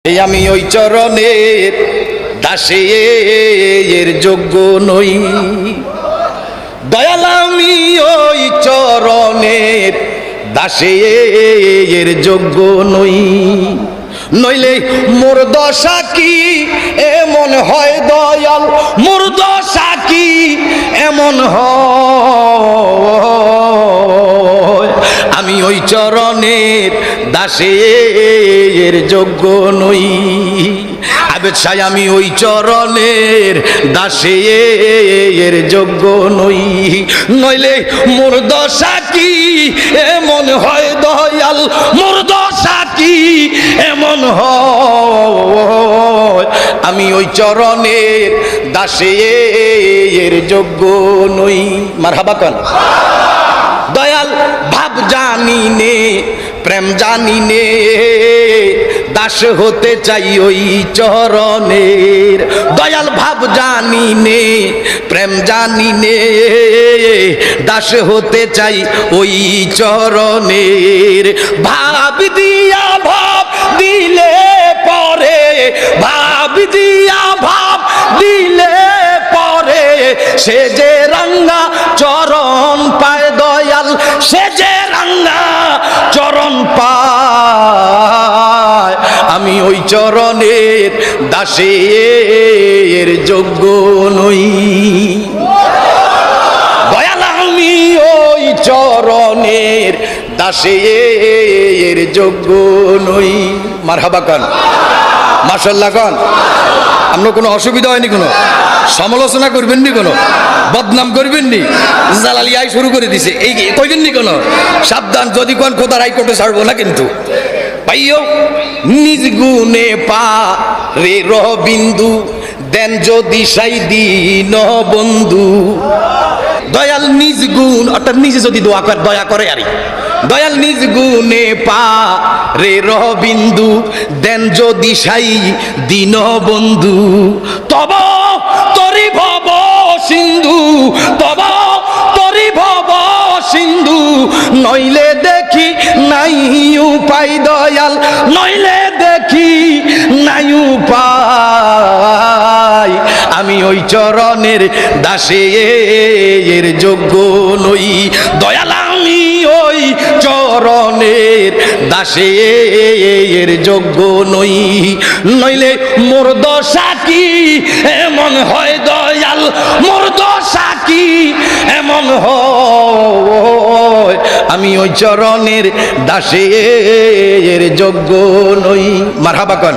এই আমি ওই চরণের দাসের যোগ্য নই, দয়াল আমি ওই চরণের দাসের যোগ্য নই। নইলে মোর দশা কি এমন হয় দয়াল, মোর দশা কি এমন হয়, আমি ওই চরণের দাসের যোগ্য নই। আবেদ সাই আমি ওই চরণের দাসের যোগ্য নই। নইলে মোর দশা কি এমন হয় দয়াল, মোর দশা কি এমন হয়, আমি ওই চরণের দাসের যোগ্য নই। মারহাবা কোন দয়াল ভাব জানি নে প্রেম জানি নে, দাস হতে চাই ওই চরণের। দয়াল ভাব জানি নে প্রেম জানি নে, দাস হতে চাই ওই চরণের। ভাব দিয়া ভাব দিলে পরে, ভাব দিয়া ভাব দিলে পরে, সে যে রাঙ্গা চরণ পায় দয়াল, সে যে রাঙ্গা চরণ পায়, আমি ওই চরণের দাসের যোগ্য নই। দয়াল আমি ওই চরণের দাসের যোগ্য নই। মারহাবা কান, মাশাআল্লাহ কান। আপনার কোনো অসুবিধা হয়নি, কোনো সমালোচনা করবেন নি, কোনো বদনাম করবেন নি, জালালি আই শুরু করে দিছে এই কইবেন নি কোনো, সাবধান যদি কোন খোদার হাইকোর্টে ছাড়বো না কিন্তু। পাইও নিজ গুণে পা রে রবিন্দু, দেন যদি সাই দিন বন্ধু। দয়াল নিজ গুণ অর্থাৎ নিজে যদি দয়া করে আরে, দয়াল নিজ গুণে পা রে রবিন্দু, দেন যদি সাই দিন বন্ধু। তব তরি ভব সিন্ধু, তব তরি ভব সিন্ধু, নইলে দেখি নাই উপায় দয়াল, নইলে দেখি নাই উপায়, আমি ওই চরণের দাসের যোগ্য নই। দয়াল আমি ওই চরণের দাসের যোগ্য নই। নইলে মোর দশা কি এমন হয় দয়াল, মোর দশা কি এমন হয়, আমি ওই চরণের দাসের যোগ্য নই। মারহাবা কোন।